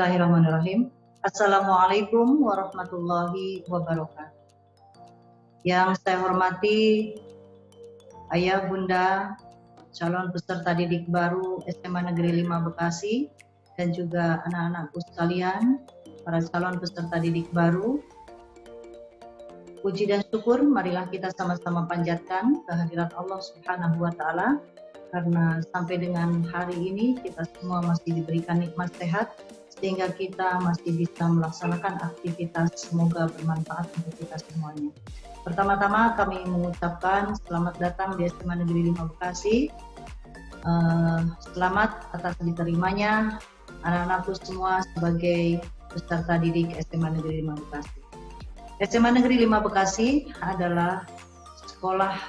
Bismillahirrahmanirrahim. Assalamualaikum warahmatullahi wabarakatuh. Yang saya hormati Ayah Bunda calon peserta didik baru SMA Negeri 5 Bekasi dan juga anak-anakku sekalian, para calon peserta didik baru. Puji dan syukur marilah kita sama-sama panjatkan kehadirat Allah Subhanahu wa taala karena sampai dengan hari ini kita semua masih diberikan nikmat sehat sehingga kita masih bisa melaksanakan aktivitas, semoga bermanfaat untuk kita semuanya. Pertama-tama kami mengucapkan selamat datang di SMA Negeri 5 Bekasi. Selamat atas diterimanya anak-anakku semua sebagai peserta didik SMA Negeri 5 Bekasi. SMA Negeri 5 Bekasi adalah sekolah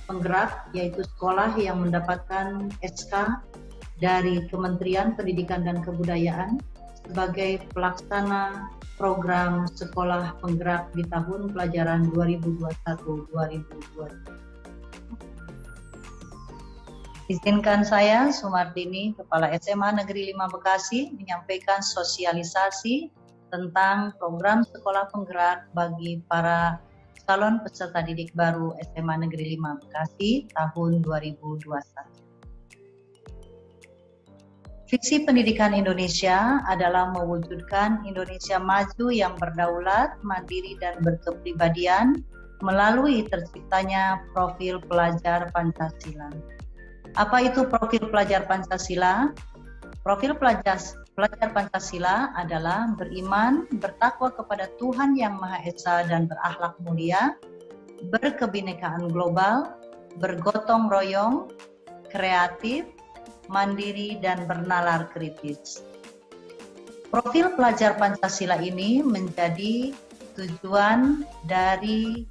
penggerak, yaitu sekolah yang mendapatkan SK dari Kementerian Pendidikan dan Kebudayaan sebagai pelaksana program sekolah penggerak di tahun pelajaran 2021-2022. Izinkan saya, Sumartini, Kepala SMA Negeri 5 Bekasi, menyampaikan sosialisasi tentang program sekolah penggerak bagi para calon peserta didik baru SMA Negeri 5 Bekasi tahun 2021. Visi pendidikan Indonesia adalah mewujudkan Indonesia maju yang berdaulat, mandiri, dan berkepribadian melalui terciptanya profil pelajar Pancasila. Apa itu profil pelajar Pancasila? Profil pelajar Pancasila adalah beriman, bertakwa kepada Tuhan Yang Maha Esa dan berakhlak mulia, berkebinekaan global, bergotong royong, kreatif, mandiri, dan bernalar kritis. Profil pelajar Pancasila ini menjadi tujuan dari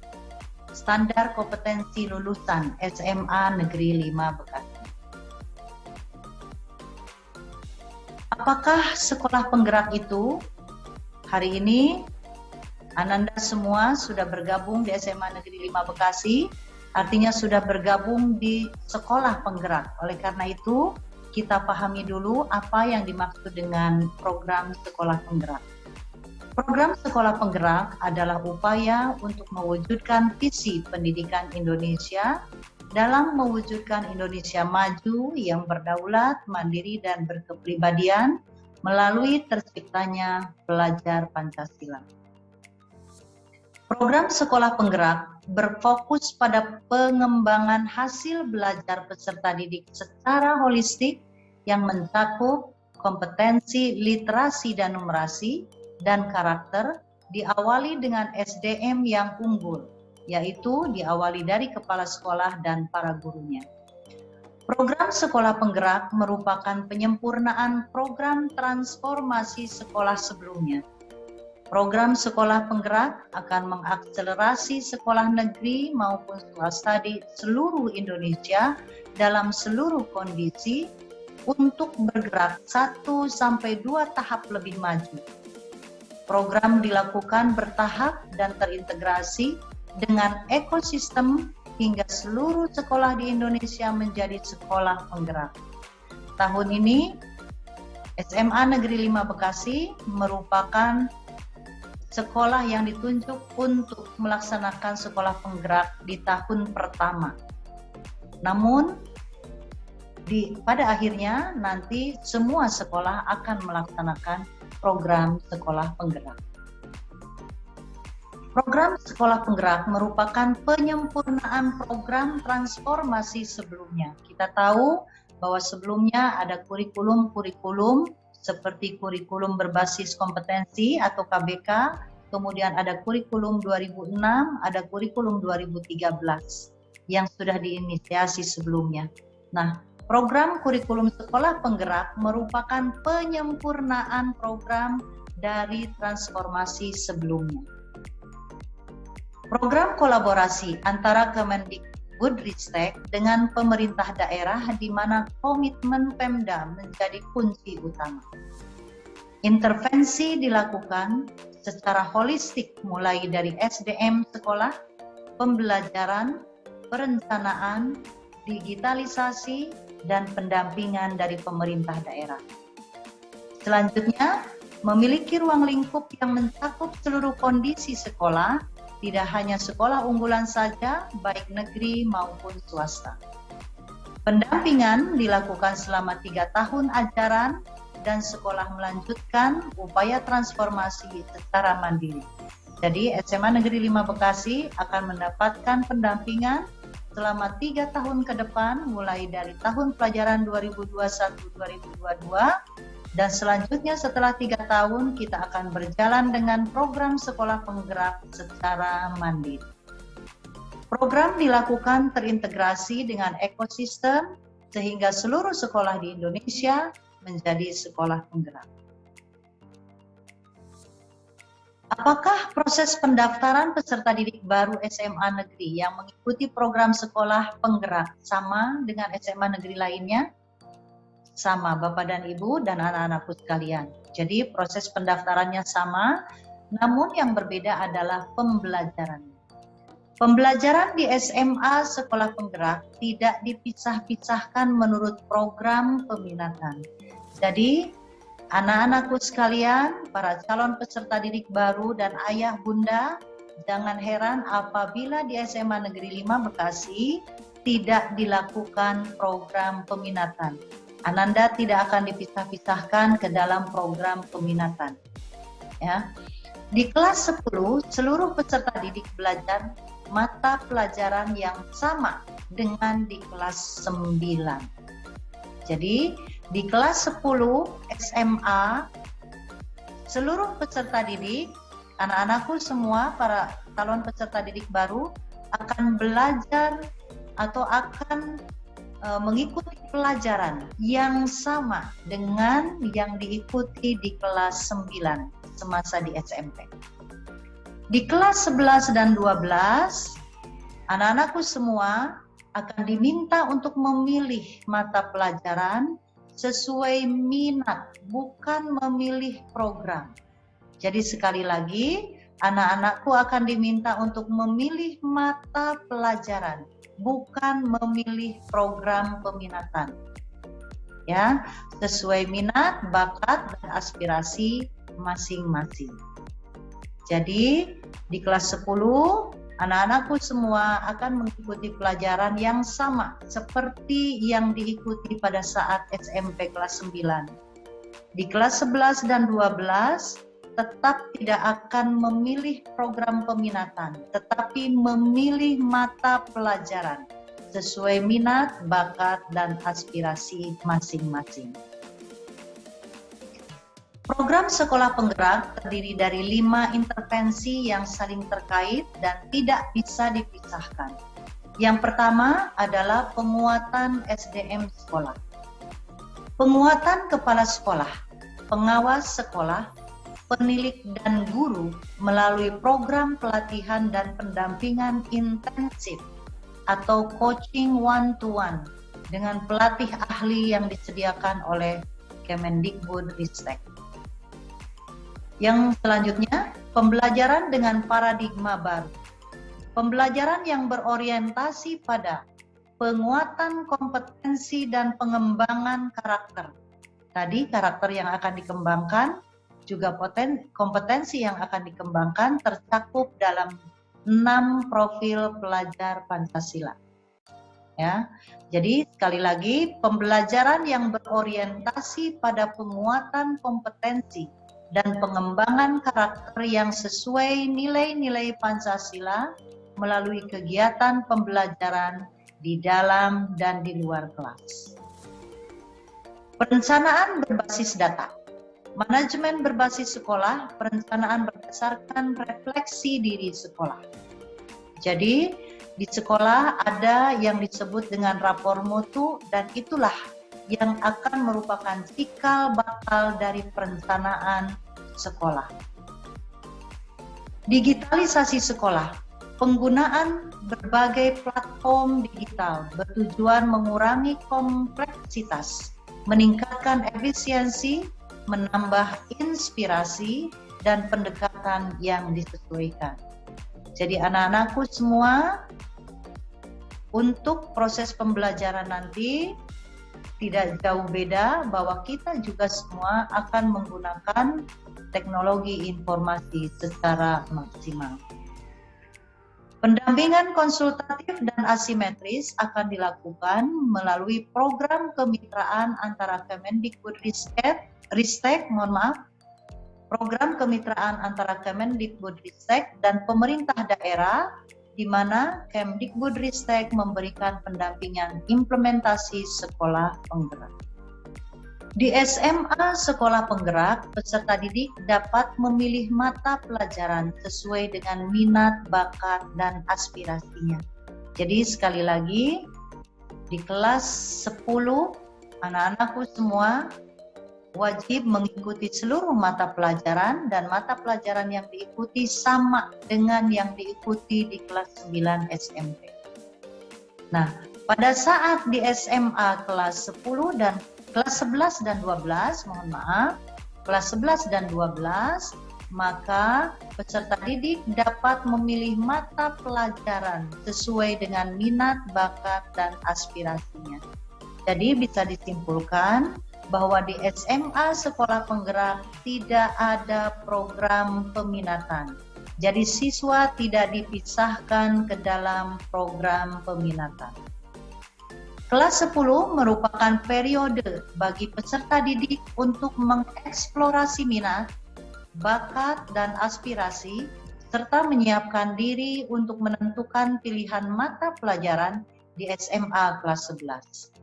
standar kompetensi lulusan SMA Negeri 5 Bekasi. Apakah sekolah penggerak itu? Hari ini Ananda semua sudah bergabung di SMA Negeri 5 Bekasi, artinya sudah bergabung di sekolah penggerak. Oleh karena itu, kita pahami dulu apa yang dimaksud dengan program sekolah penggerak. Program sekolah penggerak adalah upaya untuk mewujudkan visi pendidikan Indonesia dalam mewujudkan Indonesia maju yang berdaulat, mandiri, dan berkepribadian melalui terciptanya pelajar Pancasila. Program sekolah penggerak berfokus pada pengembangan hasil belajar peserta didik secara holistik yang mencakup kompetensi literasi dan numerasi dan karakter, diawali dengan SDM yang unggul, yaitu diawali dari kepala sekolah dan para gurunya. Program sekolah penggerak merupakan penyempurnaan program transformasi sekolah sebelumnya. Program sekolah penggerak akan mengakselerasi sekolah negeri maupun swasta di seluruh Indonesia dalam seluruh kondisi untuk bergerak 1-2 tahap lebih maju. Program dilakukan bertahap dan terintegrasi dengan ekosistem hingga seluruh sekolah di Indonesia menjadi sekolah penggerak. Tahun ini, SMA Negeri 5 Bekasi merupakan sekolah yang ditunjuk untuk melaksanakan sekolah penggerak di tahun pertama. Namun, pada akhirnya nanti semua sekolah akan melaksanakan program sekolah penggerak. Program sekolah penggerak merupakan penyempurnaan program transformasi sebelumnya. Kita tahu bahwa sebelumnya ada kurikulum seperti kurikulum berbasis kompetensi atau KBK, kemudian ada kurikulum 2006, ada kurikulum 2013 yang sudah diinisiasi sebelumnya. Nah, program kurikulum sekolah penggerak merupakan penyempurnaan program dari transformasi sebelumnya. Program kolaborasi antara Kemendikbudristek dengan pemerintah daerah di mana komitmen Pemda menjadi kunci utama. Intervensi dilakukan secara holistik mulai dari SDM sekolah, pembelajaran, perencanaan, digitalisasi, dan pendampingan dari pemerintah daerah. Selanjutnya, memiliki ruang lingkup yang mencakup seluruh kondisi sekolah, tidak hanya sekolah unggulan saja, baik negeri maupun swasta. Pendampingan dilakukan selama 3 tahun ajaran dan sekolah melanjutkan upaya transformasi secara mandiri. Jadi SMA Negeri 5 Bekasi akan mendapatkan pendampingan selama 3 tahun ke depan mulai dari tahun pelajaran 2021-2022 dan selanjutnya setelah 3 tahun kita akan berjalan dengan program sekolah penggerak secara mandiri. Program dilakukan terintegrasi dengan ekosistem sehingga seluruh sekolah di Indonesia menjadi sekolah penggerak. Apakah proses pendaftaran peserta didik baru SMA negeri yang mengikuti program sekolah penggerak sama dengan SMA negeri lainnya? Sama, Bapak dan Ibu dan anak-anakku sekalian. Jadi proses pendaftarannya sama, namun yang berbeda adalah pembelajarannya. Pembelajaran di SMA sekolah penggerak tidak dipisah-pisahkan menurut program peminatan. Jadi, anak-anakku sekalian, para calon peserta didik baru dan ayah bunda, jangan heran apabila di SMA Negeri 5 Bekasi tidak dilakukan program peminatan. Ananda tidak akan dipisah-pisahkan ke dalam program peminatan. Ya. Di kelas 10, seluruh peserta didik belajar mata pelajaran yang sama dengan di kelas 9. Jadi, di kelas 10 SMA, seluruh peserta didik, anak-anakku semua, para calon peserta didik baru, akan belajar atau akan mengikuti pelajaran yang sama dengan yang diikuti di kelas 9 semasa di SMP. Di kelas 11 dan 12, anak-anakku semua akan diminta untuk memilih mata pelajaran sesuai minat, bukan memilih program. Jadi sekali lagi, anak-anakku akan diminta untuk memilih mata pelajaran, bukan memilih program peminatan. Ya, sesuai minat, bakat, dan aspirasi masing-masing. Jadi, di kelas 10, anak-anakku semua akan mengikuti pelajaran yang sama seperti yang diikuti pada saat SMP kelas 9. Di kelas 11 dan 12 tetap tidak akan memilih program peminatan, tetapi memilih mata pelajaran sesuai minat, bakat, dan aspirasi masing-masing. Program sekolah penggerak terdiri dari 5 intervensi yang saling terkait dan tidak bisa dipisahkan. Yang pertama adalah penguatan SDM sekolah. Penguatan kepala sekolah, pengawas sekolah, penilik dan guru melalui program pelatihan dan pendampingan intensif atau coaching one-to-one dengan pelatih ahli yang disediakan oleh Kemendikbudristek. Yang selanjutnya, pembelajaran dengan paradigma baru. Pembelajaran yang berorientasi pada penguatan kompetensi dan pengembangan karakter. Tadi karakter yang akan dikembangkan, juga kompetensi yang akan dikembangkan tercakup dalam 6 profil pelajar Pancasila. Ya, jadi sekali lagi, pembelajaran yang berorientasi pada penguatan kompetensi dan pengembangan karakter yang sesuai nilai-nilai Pancasila melalui kegiatan pembelajaran di dalam dan di luar kelas. Perencanaan berbasis data. Manajemen berbasis sekolah, perencanaan berdasarkan refleksi diri sekolah. Jadi, di sekolah ada yang disebut dengan rapor mutu dan itulah yang akan merupakan cikal bakal dari perencanaan sekolah. Digitalisasi sekolah, penggunaan berbagai platform digital bertujuan mengurangi kompleksitas, meningkatkan efisiensi, menambah inspirasi dan pendekatan yang disesuaikan. Jadi anak-anakku semua, untuk proses pembelajaran nanti tidak jauh beda bahwa kita juga semua akan menggunakan teknologi informasi secara maksimal. Pendampingan konsultatif dan asimetris akan dilakukan melalui program kemitraan antara Kemendikbudristek, program kemitraan antara Kemendikbudristek dan pemerintah daerah, di mana Kemdikbudristek memberikan pendampingan implementasi sekolah penggerak. Di SMA Sekolah Penggerak, peserta didik dapat memilih mata pelajaran sesuai dengan minat, bakat, dan aspirasinya. Jadi sekali lagi, di kelas 10, anak-anakku semua wajib mengikuti seluruh mata pelajaran, dan mata pelajaran yang diikuti sama dengan yang diikuti di kelas 9 SMP. Nah, pada saat di SMA kelas 10 dan kelas 11 dan 12, kelas 11 dan 12, maka peserta didik dapat memilih mata pelajaran sesuai dengan minat, bakat, dan aspirasinya. Jadi bisa disimpulkan bahwa di SMA Sekolah Penggerak tidak ada program peminatan. Jadi siswa tidak dipisahkan ke dalam program peminatan. Kelas 10 merupakan periode bagi peserta didik untuk mengeksplorasi minat, bakat, dan aspirasi, serta menyiapkan diri untuk menentukan pilihan mata pelajaran di SMA kelas 11.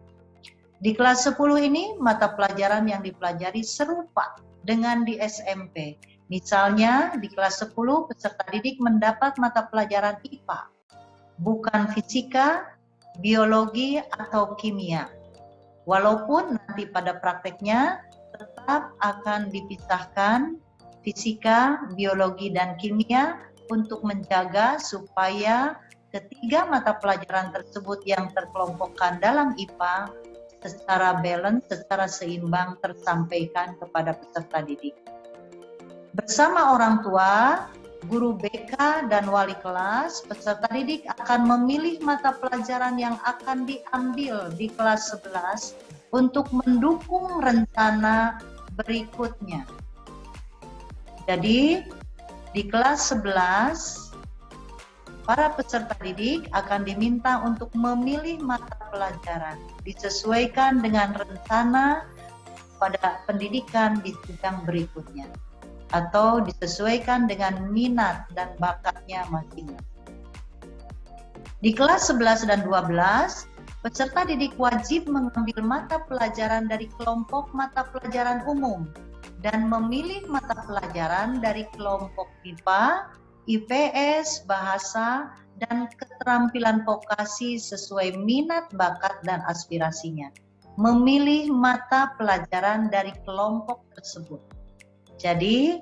Di kelas 10 ini, mata pelajaran yang dipelajari serupa dengan di SMP. Misalnya, di kelas 10, peserta didik mendapat mata pelajaran IPA, bukan fisika, biologi, atau kimia. Walaupun nanti pada prakteknya tetap akan dipisahkan fisika, biologi, dan kimia untuk menjaga supaya ketiga mata pelajaran tersebut yang terkelompokkan dalam IPA secara balance, secara seimbang tersampaikan kepada peserta didik. Bersama orang tua, guru BK, dan wali kelas, peserta didik akan memilih mata pelajaran yang akan diambil di kelas 11 untuk mendukung rencana berikutnya. Jadi, di kelas 11, para peserta didik akan diminta untuk memilih mata pelajaran disesuaikan dengan rencana pada pendidikan di sidang berikutnya, atau disesuaikan dengan minat dan bakatnya masing-masing. Di kelas 11 dan 12, peserta didik wajib mengambil mata pelajaran dari kelompok mata pelajaran umum dan memilih mata pelajaran dari kelompok IPA, IPS, bahasa, dan keterampilan vokasi sesuai minat, bakat, dan aspirasinya. Memilih mata pelajaran dari kelompok tersebut. Jadi,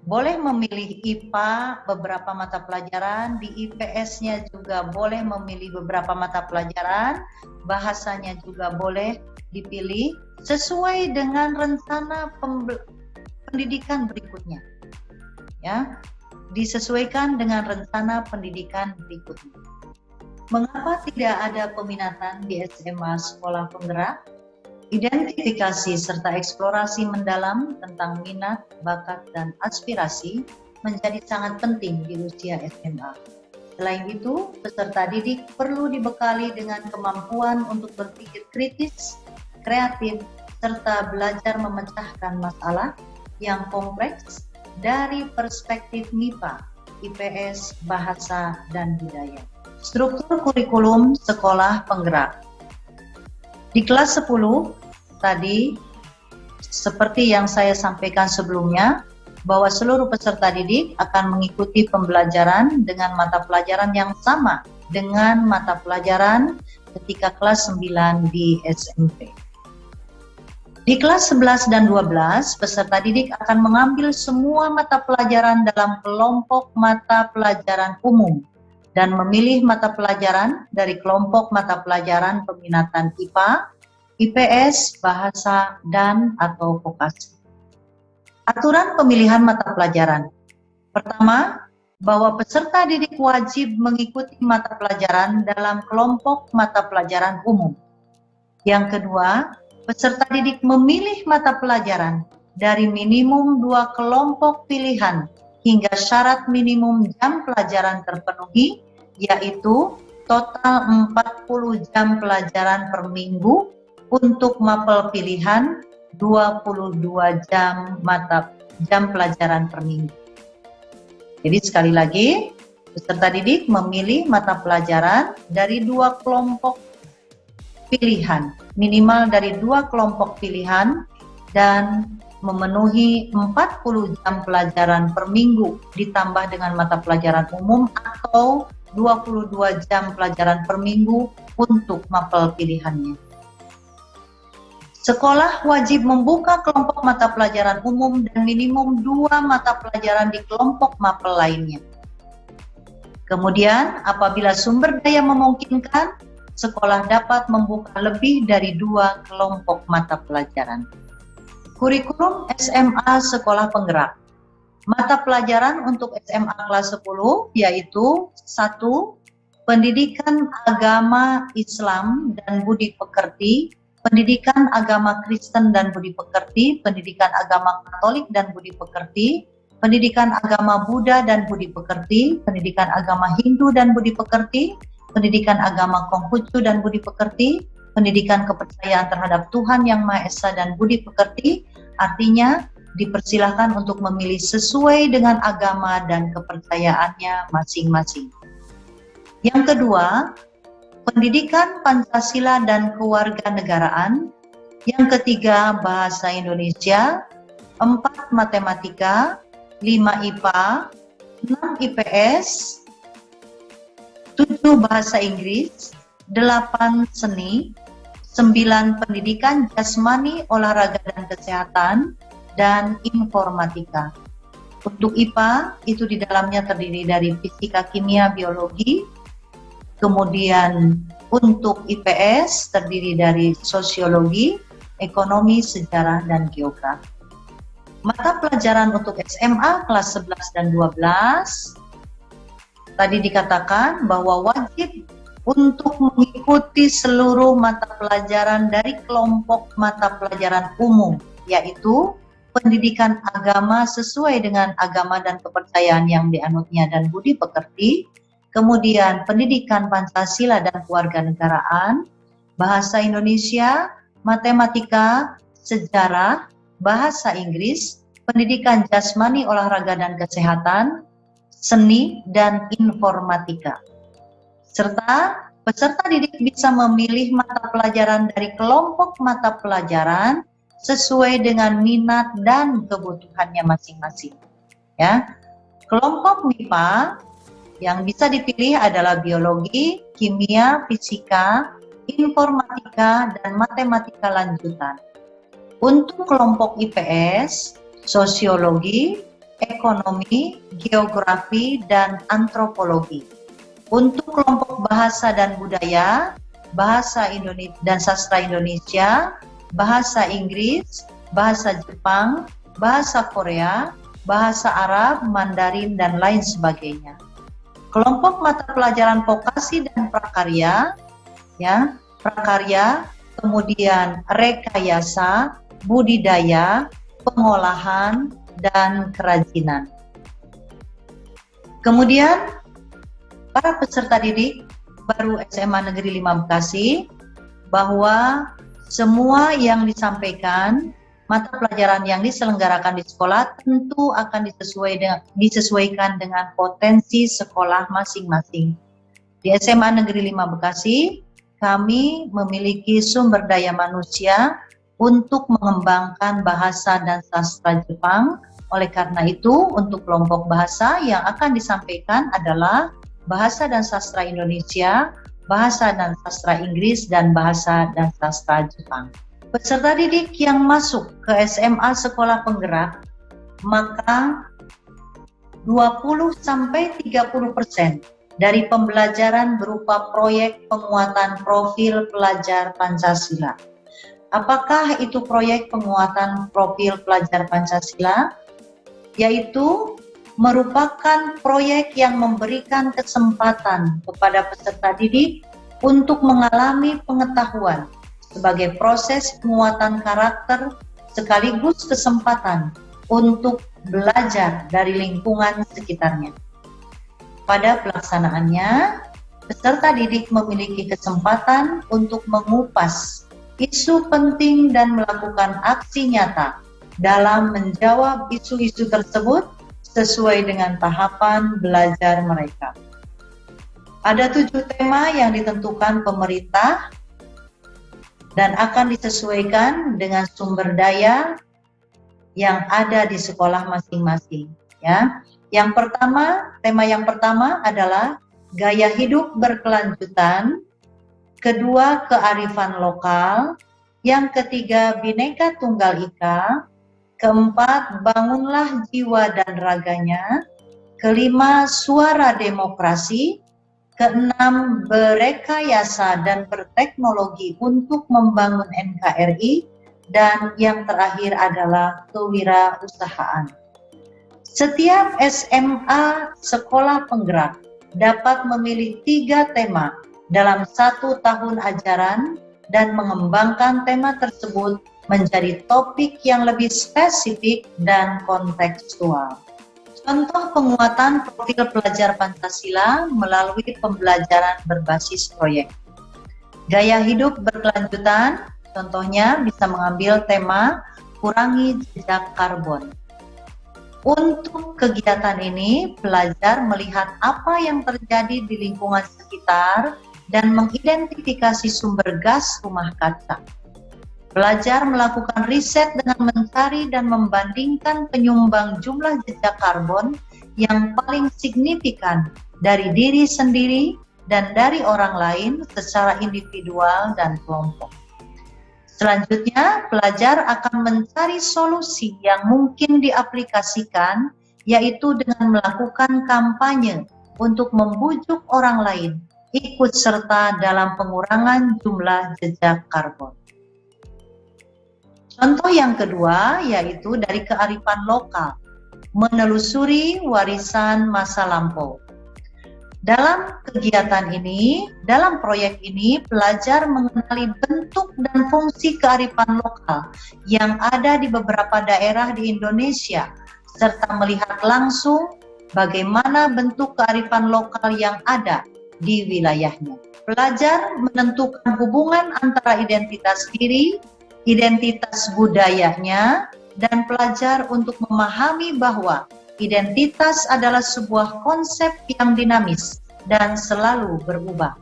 boleh memilih IPA beberapa mata pelajaran, di IPS-nya juga boleh memilih beberapa mata pelajaran, bahasanya juga boleh dipilih sesuai dengan rencana pendidikan berikutnya. Ya, disesuaikan dengan rencana pendidikan berikutnya. Mengapa tidak ada peminatan di SMA Sekolah Penggerak? Identifikasi serta eksplorasi mendalam tentang minat, bakat, dan aspirasi menjadi sangat penting di usia SMA. Selain itu, peserta didik perlu dibekali dengan kemampuan untuk berpikir kritis, kreatif, serta belajar memecahkan masalah yang kompleks dari perspektif MIPA, IPS, bahasa, dan budaya. Struktur kurikulum Sekolah Penggerak. Di kelas 10, tadi, seperti yang saya sampaikan sebelumnya, bahwa seluruh peserta didik akan mengikuti pembelajaran dengan mata pelajaran yang sama dengan mata pelajaran ketika kelas 9 di SMP. Di kelas 11 dan 12, peserta didik akan mengambil semua mata pelajaran dalam kelompok mata pelajaran umum dan memilih mata pelajaran dari kelompok mata pelajaran peminatan IPA, IPS, bahasa, dan atau vokasi. Aturan pemilihan mata pelajaran. Pertama, bahwa peserta didik wajib mengikuti mata pelajaran dalam kelompok mata pelajaran umum. Yang kedua, peserta didik memilih mata pelajaran dari minimum 2 kelompok pilihan hingga syarat minimum jam pelajaran terpenuhi, yaitu total 40 jam pelajaran per minggu untuk mapel pilihan 22 jam pelajaran per minggu. Jadi sekali lagi, peserta didik memilih mata pelajaran dari 2 kelompok pilihan, minimal dari 2 kelompok pilihan, dan memenuhi 40 jam pelajaran per minggu ditambah dengan mata pelajaran umum atau 22 jam pelajaran per minggu untuk mapel pilihannya. Sekolah wajib membuka kelompok mata pelajaran umum dan minimum 2 mata pelajaran di kelompok mapel lainnya. Kemudian, apabila sumber daya memungkinkan, sekolah dapat membuka lebih dari 2 kelompok mata pelajaran. Kurikulum SMA Sekolah Penggerak. Mata pelajaran untuk SMA kelas 10 yaitu 1. Pendidikan Agama Islam dan Budi Pekerti, Pendidikan Agama Kristen dan Budi Pekerti, Pendidikan Agama Katolik dan Budi Pekerti, Pendidikan Agama Buddha dan Budi Pekerti, Pendidikan Agama Hindu dan Budi Pekerti, Pendidikan Agama Konghucu dan Budi Pekerti, Pendidikan Kepercayaan terhadap Tuhan Yang Maha Esa dan Budi Pekerti. Artinya dipersilahkan untuk memilih sesuai dengan agama dan kepercayaannya masing-masing. Yang kedua, Pendidikan Pancasila dan Kewarganegaraan. Yang ketiga, Bahasa Indonesia. 4. Matematika. 5. IPA. 6. IPS. 7. Bahasa Inggris. 8. Seni. 9. Pendidikan Jasmani, Olahraga dan Kesehatan. Dan Informatika. Untuk IPA, itu di dalamnya terdiri dari Fisika, Kimia, Biologi. Kemudian untuk IPS terdiri dari Sosiologi, Ekonomi, Sejarah, dan Geografi. Mata pelajaran untuk SMA kelas 11 dan 12, tadi dikatakan bahwa wajib untuk mengikuti seluruh mata pelajaran dari kelompok mata pelajaran umum, yaitu pendidikan agama sesuai dengan agama dan kepercayaan yang dianutnya dan budi pekerti, kemudian pendidikan Pancasila dan Kewarganegaraan, bahasa Indonesia, matematika, sejarah, bahasa Inggris, pendidikan jasmani, olahraga dan kesehatan, seni, dan informatika. Serta peserta didik bisa memilih mata pelajaran dari kelompok mata pelajaran sesuai dengan minat dan kebutuhannya masing-masing. Ya, kelompok MIPA yang bisa dipilih adalah biologi, kimia, fisika, informatika, dan matematika lanjutan. Untuk kelompok IPS, sosiologi, ekonomi, geografi, dan antropologi. Untuk kelompok bahasa dan budaya, bahasa Indonesia dan sastra Indonesia, bahasa Inggris, bahasa Jepang, bahasa Korea, bahasa Arab, Mandarin, dan lain sebagainya. Kelompok mata pelajaran vokasi dan prakarya, ya, prakarya, kemudian rekayasa, budidaya, pengolahan, dan kerajinan. Kemudian, para peserta didik baru SMA Negeri 5 Bekasi, bahwa semua yang disampaikan, mata pelajaran yang diselenggarakan di sekolah tentu akan disesuaikan dengan potensi sekolah masing-masing. Di SMA Negeri 5 Bekasi, kami memiliki sumber daya manusia untuk mengembangkan bahasa dan sastra Jepang. Oleh karena itu, untuk kelompok bahasa yang akan disampaikan adalah bahasa dan sastra Indonesia, bahasa dan sastra Inggris, dan bahasa dan sastra Jepang. Peserta didik yang masuk ke SMA Sekolah Penggerak, maka 20-30% dari pembelajaran berupa proyek penguatan profil pelajar Pancasila. Apakah itu proyek penguatan profil pelajar Pancasila? Yaitu merupakan proyek yang memberikan kesempatan kepada peserta didik untuk mengalami pengetahuan sebagai proses penguatan karakter sekaligus kesempatan untuk belajar dari lingkungan sekitarnya. Pada pelaksanaannya, peserta didik memiliki kesempatan untuk mengupas isu penting dan melakukan aksi nyata dalam menjawab isu-isu tersebut sesuai dengan tahapan belajar mereka. Ada 7 tema yang ditentukan pemerintah dan akan disesuaikan dengan sumber daya yang ada di sekolah masing-masing. Ya, tema yang pertama adalah gaya hidup berkelanjutan, kedua kearifan lokal, yang ketiga Bhinneka Tunggal Ika, keempat bangunlah jiwa dan raganya, kelima suara demokrasi, keenam berekayasa dan berteknologi untuk membangun NKRI, dan yang terakhir adalah kewirausahaan. Setiap SMA sekolah penggerak dapat memilih 3 tema dalam 1 tahun ajaran dan mengembangkan tema tersebut menjadi topik yang lebih spesifik dan kontekstual. Contoh penguatan profil pelajar Pancasila melalui pembelajaran berbasis proyek. Gaya hidup berkelanjutan, contohnya bisa mengambil tema kurangi jejak karbon. Untuk kegiatan ini, pelajar melihat apa yang terjadi di lingkungan sekitar dan mengidentifikasi sumber gas rumah kaca. Pelajar melakukan riset dengan mencari dan membandingkan penyumbang jumlah jejak karbon yang paling signifikan dari diri sendiri dan dari orang lain secara individual dan kelompok. Selanjutnya, pelajar akan mencari solusi yang mungkin diaplikasikan, yaitu dengan melakukan kampanye untuk membujuk orang lain ikut serta dalam pengurangan jumlah jejak karbon. Contoh yang kedua yaitu dari kearifan lokal, menelusuri warisan masa lampau. Dalam kegiatan ini, dalam proyek ini, pelajar mengenali bentuk dan fungsi kearifan lokal yang ada di beberapa daerah di Indonesia, serta melihat langsung bagaimana bentuk kearifan lokal yang ada di wilayahnya. Pelajar menentukan hubungan antara identitas diri, identitas budayanya, dan pelajar untuk memahami bahwa identitas adalah sebuah konsep yang dinamis dan selalu berubah.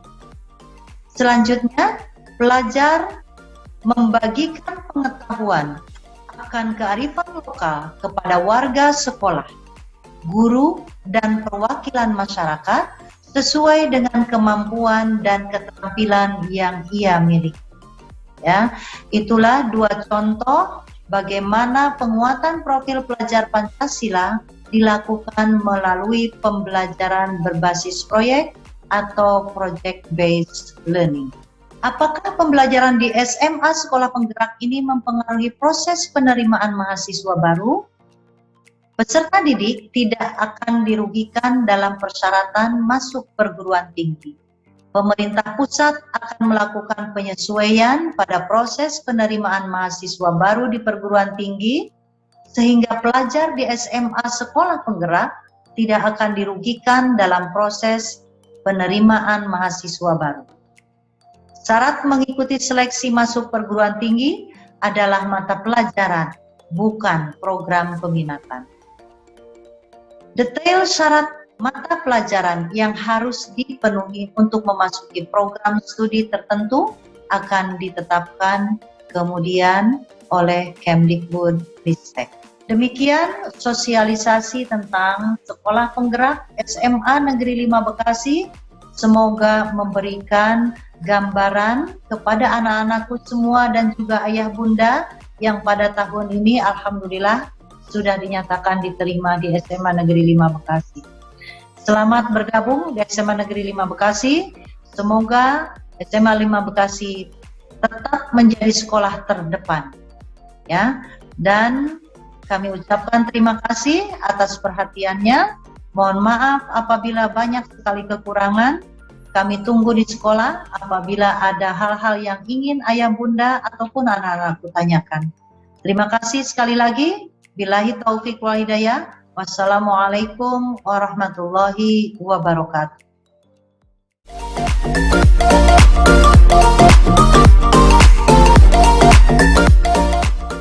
Selanjutnya, pelajar membagikan pengetahuan akan kearifan lokal kepada warga sekolah, guru, dan perwakilan masyarakat sesuai dengan kemampuan dan keterampilan yang ia miliki. Ya, itulah 2 contoh bagaimana penguatan profil pelajar Pancasila dilakukan melalui pembelajaran berbasis proyek atau project based learning. Apakah pembelajaran di SMA sekolah penggerak ini mempengaruhi proses penerimaan mahasiswa baru? Peserta didik tidak akan dirugikan dalam persyaratan masuk perguruan tinggi. Pemerintah pusat akan melakukan penyesuaian pada proses penerimaan mahasiswa baru di perguruan tinggi, sehingga pelajar di SMA sekolah penggerak tidak akan dirugikan dalam proses penerimaan mahasiswa baru. Syarat mengikuti seleksi masuk perguruan tinggi adalah mata pelajaran, bukan program peminatan. Detail syarat mata pelajaran yang harus dipenuhi untuk memasuki program studi tertentu akan ditetapkan kemudian oleh Kemdikbudristek. Demikian sosialisasi tentang Sekolah Penggerak SMA Negeri 5 Bekasi. Semoga memberikan gambaran kepada anak-anakku semua dan juga ayah bunda yang pada tahun ini alhamdulillah sudah dinyatakan diterima di SMA Negeri 5 Bekasi. Selamat bergabung di SMA Negeri 5 Bekasi. Semoga SMA 5 Bekasi tetap menjadi sekolah terdepan. Ya, dan kami ucapkan terima kasih atas perhatiannya. Mohon maaf apabila banyak sekali kekurangan. Kami tunggu di sekolah apabila ada hal-hal yang ingin ayah bunda ataupun anak-anakku tanyakan. Terima kasih sekali lagi. Billahi taufik wal hidayah. Wassalamualaikum warahmatullahi wabarakatuh.